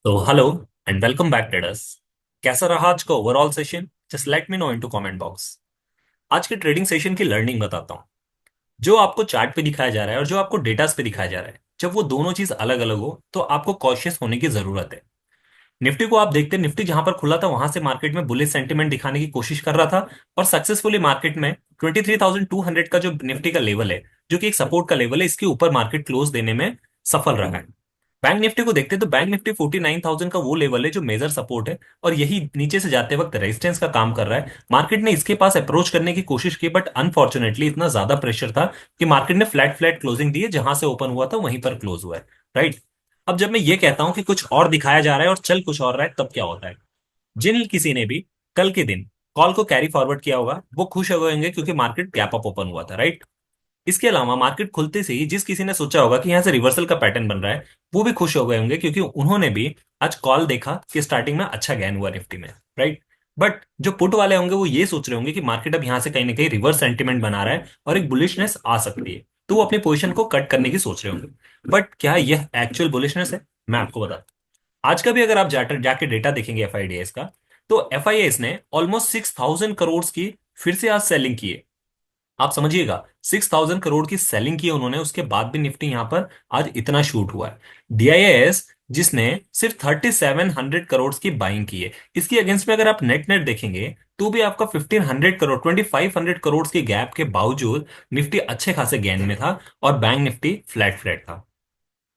तो hello and welcome back traders. कैसा रहा आज का overall session? Just let me know into comment box. आज के ट्रेडिंग सेशन की लर्निंग बताता हूँ। जो आपको चार्ट पे दिखाया जा रहा है और जो आपको डेटास पे दिखाया जा रहा है, जब वो दोनों चीज अलग अलग हो तो आपको कॉशियस होने की जरूरत है। निफ्टी को आप देखते हैं, निफ्टी जहां पर खुला था वहां से मार्केट में बुलिश सेंटीमेंट दिखाने की कोशिश कर रहा था और सक्सेसफुली मार्केट में 23,200 का जो निफ्टी का लेवल है, जो कि एक सपोर्ट का लेवल है, इसके ऊपर मार्केट क्लोज देने में सफल रहा है। बैंक निफ्टी को देखते हैं तो बैंक निफ्टी 49,000 का वो लेवल है जो मेजर सपोर्ट है और यही नीचे से जाते वक्त रेजिस्टेंस का काम कर रहा है। मार्केट ने इसके पास अप्रोच करने की कोशिश की बट अनफॉर्चुनेटली इतना ज्यादा प्रेशर था कि मार्केट ने फ्लैट फ्लैट क्लोजिंग दी है, जहां से ओपन हुआ था वहीं पर क्लोज हुआ है। राइट। अब जब मैं ये कहता हूं कि कुछ और दिखाया जा रहा है और चल कुछ और रहा है, तब क्या होता है? जिन किसी ने भी कल के दिन कॉल को कैरी फॉरवर्ड किया होगा वो खुश हो गए होंगे क्योंकि मार्केट गैप अप ओपन हुआ था। राइट। इसके अलावा मार्केट खुलते से ही जिस किसी ने सोचा होगा कि यहाँ से रिवर्सल का पैटर्न बन रहा है, वो भी खुश हो गए होंगे क्योंकि उन्होंने भी आज कॉल देखा कि स्टार्टिंग में अच्छा गेन हुआ निफ्टी में। राइट। बट जो पुट वाले होंगे वो ये सोच रहे होंगे कि मार्केट अब यहाँ से कहीं ना कहीं रिवर्स सेंटीमेंट बना रहा है और एक बुलिशनेस आ सकती है, तो वो अपनी पोजीशन को कट करने की सोच रहे होंगे। बट क्या यह एक्चुअल बुलिशनेस है? मैं आपको बताता हूँ। आज का भी अगर आप जाके डेटा देखेंगे एफ का, तो एफ ने ऑलमोस्ट 6,000 करोड़ की फिर से आज सेलिंग की है। आप समझिएगा, 6,000 करोड़ की सेलिंग की है उन्होंने, उसके बाद भी निफ्टी यहां पर आज इतना शूट हुआ है। डीआईएस जिसने सिर्फ 3,700 करोड़ की बाइंग की है, इसकी अगेंस्ट में अगर आप नेट नेट देखेंगे तो भी आपका 1,500 करोड़ 2,500 करोड़ के गैप के बावजूद निफ्टी अच्छे खासे गेन में था और बैंक निफ्टी फ्लैट फ्लैट था।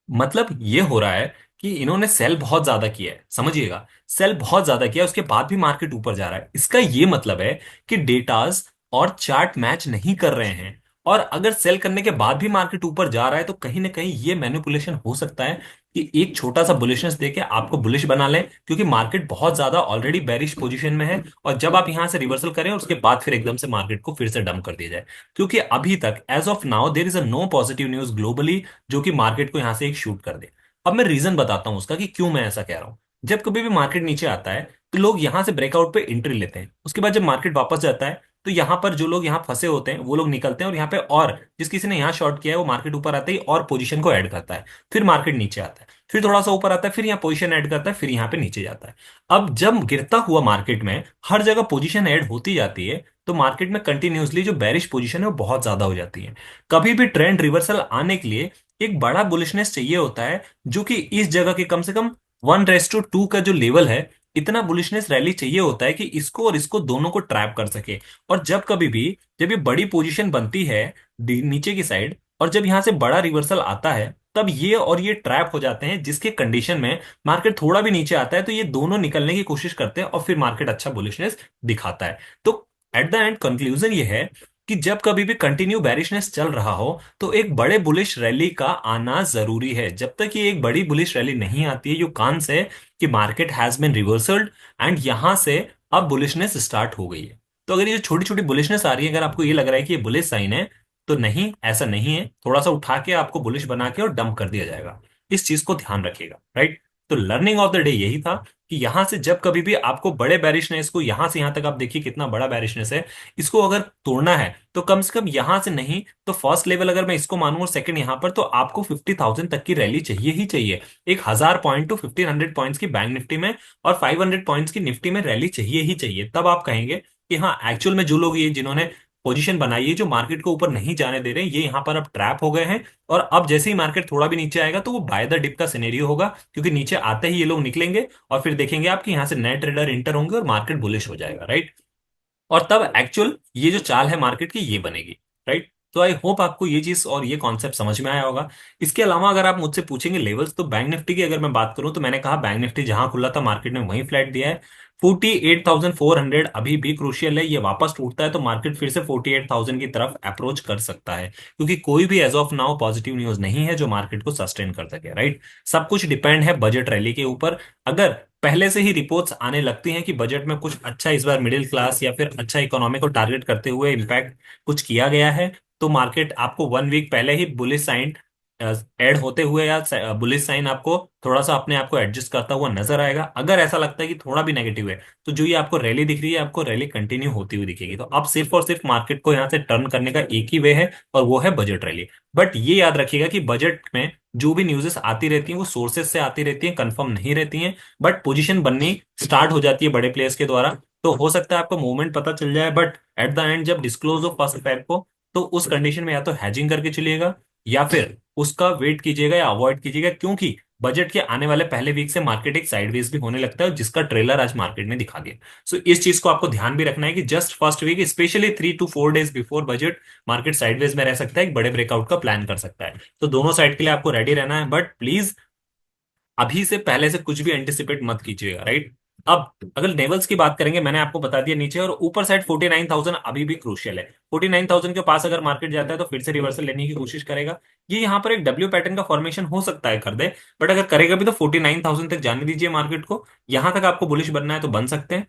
मतलब ये हो रहा है कि इन्होंने सेल बहुत ज्यादा किया है, समझिएगा, सेल बहुत ज्यादा किया है, उसके बाद भी मार्केट ऊपर जा रहा है। इसका ये मतलब है कि डेटास और चार्ट मैच नहीं कर रहे हैं। और अगर सेल करने के बाद भी मार्केट ऊपर जा रहा है तो कहीं ना कहीं ये मैनिपुलेशन हो सकता है कि एक छोटा सा बुलिशनेस देके आपको बुलिश बना लें, क्योंकि मार्केट बहुत ज्यादा ऑलरेडी बेरिश पोजीशन में है और जब आप यहां से रिवर्सल करें उसके बाद फिर एकदम से मार्केट को फिर से डंप कर दिया जाए। क्योंकि अभी तक as of now there is a no positive news globally जो कि मार्केट को यहां से एक शूट कर दे। अब मैं रीजन बताता हूं उसका कि क्यों मैं ऐसा कह रहा हूं। जब कभी भी मार्केट नीचे आता है तो लोग यहां से ब्रेकआउट पे एंट्री लेते हैं, उसके बाद जब मार्केट वापस जाता है तो यहां पर जो लोग यहां फंसे होते हैं वो लोग निकलते हैं और यहाँ पे और जिस किसी ने यहाँ शॉर्ट किया है वो मार्केट ऊपर आते ही और पोजीशन को ऐड करता है। फिर मार्केट नीचे आता है, फिर थोड़ा सा ऊपर आता है, फिर यहाँ पोजीशन ऐड करता है, फिर यहाँ पे नीचे जाता है। अब जब गिरता हुआ मार्केट में हर जगह पोजीशन ऐड होती जाती है तो मार्केट में कंटिन्यूसली जो बेरिश पोजीशन है वो बहुत ज्यादा हो जाती है। कभी भी ट्रेंड रिवर्सल आने के लिए एक बड़ा बुलिशनेस चाहिए होता है, जो कि इस जगह के कम से कम 1:2 का जो लेवल है, इतना बुलिशनेस रैली चाहिए होता है कि इसको और इसको दोनों को ट्रैप कर सके। और जब कभी भी जब ये बड़ी पोजीशन बनती है नीचे की साइड और जब यहां से बड़ा रिवर्सल आता है, तब ये और ये ट्रैप हो जाते हैं, जिसके कंडीशन में मार्केट थोड़ा भी नीचे आता है तो ये दोनों निकलने की कोशिश करते हैं और फिर मार्केट अच्छा बुलिशनेस दिखाता है। तो एट द एंड कंक्लूजन ये है कि जब कभी भी कंटिन्यू बैरिशनेस चल रहा हो तो एक बड़े बुलिश रैली का आना जरूरी है। जब तक ये एक बड़ी बुलिश रैली नहीं आती है, यू कान से कि मार्केट हैज बीन रिवर्सल्ड एंड यहां से अब बुलिशनेस स्टार्ट हो गई है। तो अगर ये छोटी छोटी बुलिशनेस आ रही है, अगर आपको ये लग रहा है कि ये बुलिश साइन है, तो नहीं, ऐसा नहीं है। थोड़ा सा उठा के आपको बुलिश बना के और डंप कर दिया जाएगा। इस चीज को ध्यान रखिएगा। राइट। तो लर्निंग ऑफ द डे यही था कि यहां से जब कभी भी आपको बड़े बैरिशनेस को, यहां से यहां तक आप देखिए कितना बड़ा बैरिशनेस है, इसको अगर तोड़ना है तो कम से कम यहां से नहीं तो फर्स्ट लेवल अगर मैं इसको मानूं और सेकंड यहां पर, तो आपको 50,000 तक की रैली चाहिए ही चाहिए। 1,000 पॉइंट टू 1,500 पॉइंट्स की बैंक निफ्टी में और 500 पॉइंट्स की निफ्टी में रैली चाहिए ही चाहिए, तब आप कहेंगे कि हाँ एक्चुअल में जो लोग ये जिन्होंने पोजीशन बनाई है जो मार्केट को ऊपर नहीं जाने दे रहे हैं, ये यहां पर अब ट्रैप हो गए हैं। और अब जैसे ही मार्केट थोड़ा भी नीचे आएगा तो वो बाय द डिप का सिनेरियो होगा, क्योंकि नीचे आते ही ये लोग निकलेंगे और फिर देखेंगे आप कि यहां से नए ट्रेडर इंटर होंगे और मार्केट बुलिश हो जाएगा। राइट। और तब एक्चुअल ये जो चाल है मार्केट की ये बनेगी। राइट। तो आई होप आपको ये चीज और ये कॉन्सेप्ट समझ में आया होगा। इसके अलावा अगर आप मुझसे पूछेंगे लेवल्स, तो बैंक निफ्टी की अगर मैं बात करूं तो मैंने कहा बैंक निफ्टी जहां खुला था मार्केट ने वहीं फ्लैट दिया है। 48,400 अभी भी क्रूशियल है, ये वापस टूटता है तो मार्केट फिर से 48,000 की तरफ अप्रोच कर सकता है, क्योंकि कोई भी as of now positive news नहीं है जो मार्केट को सस्टेन कर सके। राइट। सब कुछ डिपेंड है बजट रैली के ऊपर। अगर पहले से ही रिपोर्ट्स आने लगती हैं कि बजट में कुछ अच्छा इस बार मिडिल क्लास या फिर अच्छा इकोनॉमी को टारगेट करते हुए इम्पैक्ट कुछ किया गया है, तो मार्केट आपको 1 वीक पहले ही बुलिश साइन ऐड होते हुए या बुलिश साइन आपको थोड़ा सा अपने आप को एडजस्ट करता हुआ नजर आएगा। अगर ऐसा लगता है कि थोड़ा भी नेगेटिव है, तो जो ये आपको रैली दिख रही है, आपको रैली कंटिन्यू होती हुई दिखेगी। तो अब सिर्फ और सिर्फ मार्केट को यहाँ से टर्न करने का एक ही वे है, और वो है बजट रैली। बट ये याद रखिएगा कि बजट में जो भी न्यूज़ेस आती रहती हैं वो सोर्सेज से आती रहती हैं, कंफर्म नहीं रहती हैं। बट पोजीशन बननी स्टार्ट हो जाती है बड़े प्लेयर्स के द्वारा। तो हो सकता है आपको मूवमेंट पता चल जाए, बट एट द एंड जब डिस्क्लोज हो फर्स्ट फेब को, तो उस कंडीशन में या तो हैजिंग करके चलिएगा, या फिर उसका वेट कीजिएगा या अवॉइड कीजिएगा। क्योंकि बजट के आने वाले पहले वीक से मार्केट एक साइडवेज भी होने लगता है, जिसका ट्रेलर आज मार्केट ने दिखा दिया। सो इस चीज को आपको ध्यान भी रखना है कि just first week, especially 3 to 4 days before budget, market sideways में रह सकता है, एक बड़े ब्रेकआउट का प्लान कर सकता है। तो दोनों साइड के लिए आपको रेडी रहना है, बट प्लीज अभी से पहले से कुछ भी एंटिसिपेट मत कीजिएगा, राइट। अब अगर लेवल्स की बात करेंगे, मैंने आपको बता दिया नीचे और ऊपर साइड 49,000 अभी भी क्रूशियल है। 49,000 के पास अगर मार्केट जाता है तो फिर से रिवर्सल लेने की कोशिश करेगा। ये यहाँ पर एक डब्ल्यू पैटर्न का फॉर्मेशन हो सकता है कर दे, बट अगर करेगा भी तो 49,000 तक जाने दीजिए मार्केट को। यहां तक आपको बुलिश बनना है तो बन सकते हैं।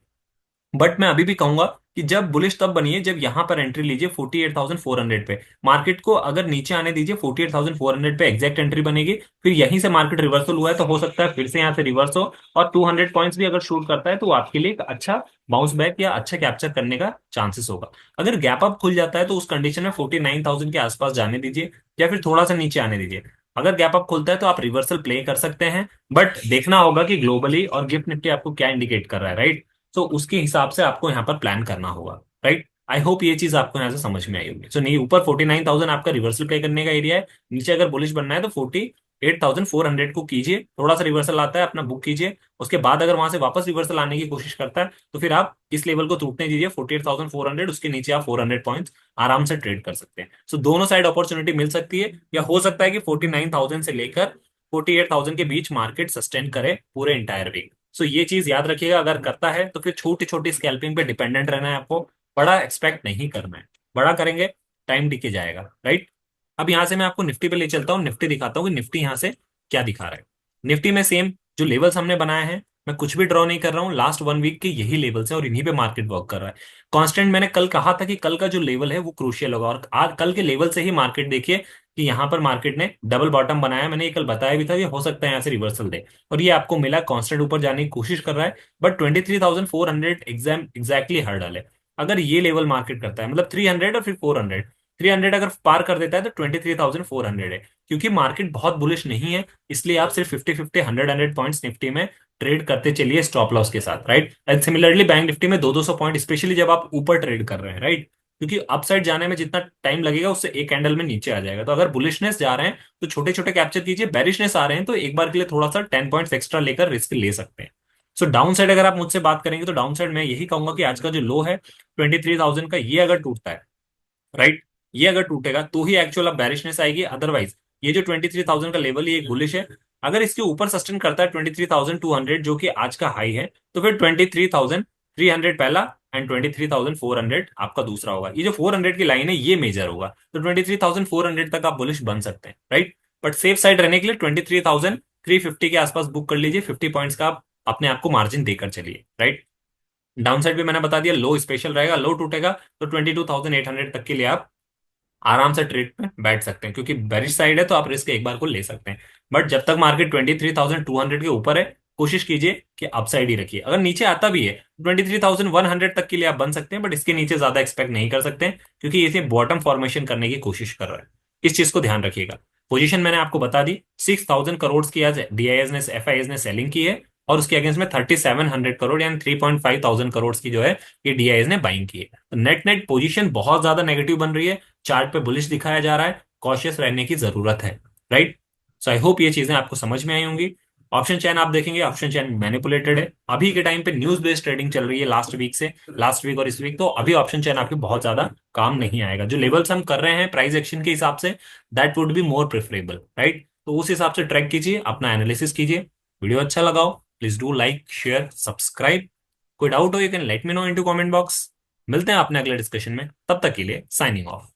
बट मैं अभी भी कहूंगा कि जब बुलिश तब बनिए जब यहां पर एंट्री लीजिए 48,400 पे। मार्केट को अगर नीचे आने दीजिए 48,400 पे, एग्जैक्ट एंट्री बनेगी। फिर यहीं से मार्केट रिवर्सल हुआ है तो हो सकता है फिर से यहाँ से रिवर्स हो, और 200 पॉइंट्स भी अगर शूट करता है तो वो आपके लिए एक अच्छा बाउंस बैक या अच्छा कैप्चर करने का चांसेस होगा। अगर गैप अप खुल जाता है तो उस कंडीशन में 49,000 के आसपास जाने दीजिए, या फिर थोड़ा सा नीचे आने दीजिए। अगर गैप अप खुलता है तो आप रिवर्सल प्ले कर सकते हैं, बट देखना होगा कि ग्लोबली और गिफ्ट निफ्टी आपको क्या इंडिकेट कर रहा है, राइट। तो उसके हिसाब से आपको यहाँ पर प्लान करना होगा, राइट। आई होप ये चीज आपको यहाँ से समझ में आई होगी। सो नहीं, ऊपर 49,000 आपका रिवर्सल प्ले करने का एरिया है। नीचे अगर बुलिश बनना है तो 48,400 को कीजिए, थोड़ा सा रिवर्सल आता है अपना बुक कीजिए। उसके बाद अगर वहां से वापस रिवर्सल आने की कोशिश करता है तो फिर आप इस लेवल को टूटने दीजिए 48,400, उसके नीचे आप 400 पॉइंट्स आराम से ट्रेड कर सकते हैं। सो दोनों साइड अपॉर्चुनिटी मिल सकती है, या हो सकता है कि 49,000 से लेकर 48,000 के बीच मार्केट सस्टेन करे पूरे इंटायर वीक। सो ये चीज याद रखिएगा, अगर करता है तो फिर छोटी छोटी स्कैल्पिंग पे डिपेंडेंट रहना है आपको। बड़ा एक्सपेक्ट नहीं करना है, बड़ा करेंगे टाइम टिके जाएगा, राइट। अब यहां से मैं आपको निफ्टी पे ले चलता हूँ, निफ्टी दिखाता हूँ कि निफ्टी यहां से क्या दिखा रहा है। निफ्टी में सेम जो लेवल्स हमने बनाए हैं, मैं कुछ भी ड्रॉ नहीं कर रहा हूँ, लास्ट 1 वीक के यही लेवल्स हैं और इन्हीं पे मार्केट वर्क कर रहा है। कांस्टेंट मैंने कल कहा था कि कल का जो लेवल है वो क्रूशियल होगा, और आज कल के लेवल से ही मार्केट देखिए कि यहाँ पर मार्केट ने डबल बॉटम बनाया। मैंने ये कल बताया भी था कि हो सकता है यहाँ से रिवर्सल दे, और ये आपको मिला। कांस्टेंट ऊपर जाने की कोशिश कर रहा है, बट 23,400 एग्जैक्टली हर्डल है। अगर ये लेवल मार्केट करता है, मतलब 300 और फिर 400, 300 अगर पार कर देता है तो 23,400 है। क्योंकि मार्केट बहुत बुलिश नहीं है, इसलिए आप सिर्फ 50-50, 100 पॉइंट्स निफ्टी में ट्रेड करते चलिए स्टॉप लॉस के साथ, right. And similarly bank Nifty में 200 पॉइंट, स्पेशली जब आप ऊपर ट्रेड कर रहे हैं, राइट। क्योंकि अपसाइड जाने में जितना टाइम लगेगा उससे एक कैंडल में नीचे आ जाएगा। तो अगर बुलिशनेस जा रहे हैं तो छोटे छोटे कैप्चर कीजिए, बेरिशनेस आ रहे हैं तो एक बार के लिए थोड़ा सा 10 पॉइंट्स एक्स्ट्रा लेकर रिस्क ले सकते हैं। सो डाउन साइड अगर आप मुझसे बात करेंगे तो डाउन साइड मैं यही कहूंगा कि आज का जो लो है 23,000 का, ये अगर टूटता है, राइट, ये अगर टूटेगा तो ही एक्चुअल अब बैरिशनेस आएगी। अदरवाइज ये जो 23,000 का लेवल ये एक बुलिश है। अगर इसके ऊपर सस्टेन करता है 23,200 जो कि आज का हाई है, तो फिर 23,300 पहला एंड 23,400 आपका दूसरा होगा। ये जो 400 की लाइन है ये मेजर होगा, तो 23,400 तक आप बुलिश बन सकते हैं, राइट। बट सेफ साइड रहने के लिए 23,350 के आसपास बुक कर लीजिए, 50 पॉइंट्स का आप अपने आप को मार्जिन देकर चलिए, राइट। डाउन साइड भी मैंने बता दिया, लो स्पेशल रहेगा, लो टूटेगा तो 22,800 तक के लिए आप आराम से ट्रेड पे बैठ सकते हैं। क्योंकि बेरिश साइड है तो आप रिस्क एक बार को ले सकते हैं। बट जब तक मार्केट 23,200 के ऊपर है, कोशिश कीजिए कि अपसाइड ही रखिए। अगर नीचे आता भी है 23,100 तक के लिए आप बन सकते हैं, बट इसके नीचे ज्यादा एक्सपेक्ट नहीं कर सकते हैं, क्योंकि इसे बॉटम फॉर्मेशन करने की कोशिश कर रहा है। इस चीज को ध्यान रखिएगा। पोजीशन मैंने आपको बता दी, 6,000 करोड़ की आज डीआईएस ने, एफआईएस ने सेलिंग की है, और उसके अगेंस्ट में 3,700 करोड़ यानी 3,500 करोड़ की जो है ये डीआईएस ने बाइंग की है। तो नेट नेट पोजीशन बहुत ज्यादा नेगेटिव बन रही है, चार्ट पे बुलिश दिखाया जा रहा है, कॉशियस रहने की जरूरत है, राइट। सो आई होप ये चीजें आपको समझ में आई होंगी। ऑप्शन चैन आप देखेंगे, ऑप्शन चैन मैनिपुलेटेड है। अभी के टाइम पे न्यूज बेस्ड ट्रेडिंग चल रही है लास्ट वीक से, लास्ट वीक और इस वीक, तो अभी ऑप्शन चैन आपके बहुत ज्यादा काम नहीं आएगा। जो लेवल्स हम कर रहे हैं प्राइस एक्शन के हिसाब से, that would be more preferable, right. तो उस हिसाब से ट्रैक कीजिए, अपना एनालिसिस कीजिए। वीडियो अच्छा लगाओ, please do like share subscribe. कोई डाउट हो you can let me know into comment box. मिलते हैं अपने अगले डिस्कशन में, तब तक के लिए साइनिंग ऑफ।